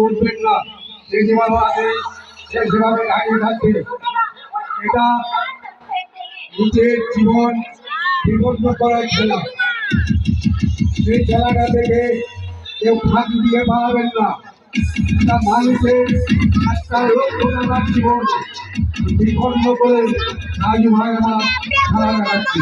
উঠবেন না, যে যেভাবে আছে সে সেভাবে দাঁড়িয়ে থাকবে। এটা নিজের জীবন বিপন্ন করার খেলা। সেই খেলাটা থেকে কেউ ফাঁক দিয়ে পালাবেন না। এটা মানুষের একটা লক্ষ্য আমার জীবন বিপন্ন করে রাজু ভাইরা খেলা দেখাচ্ছে।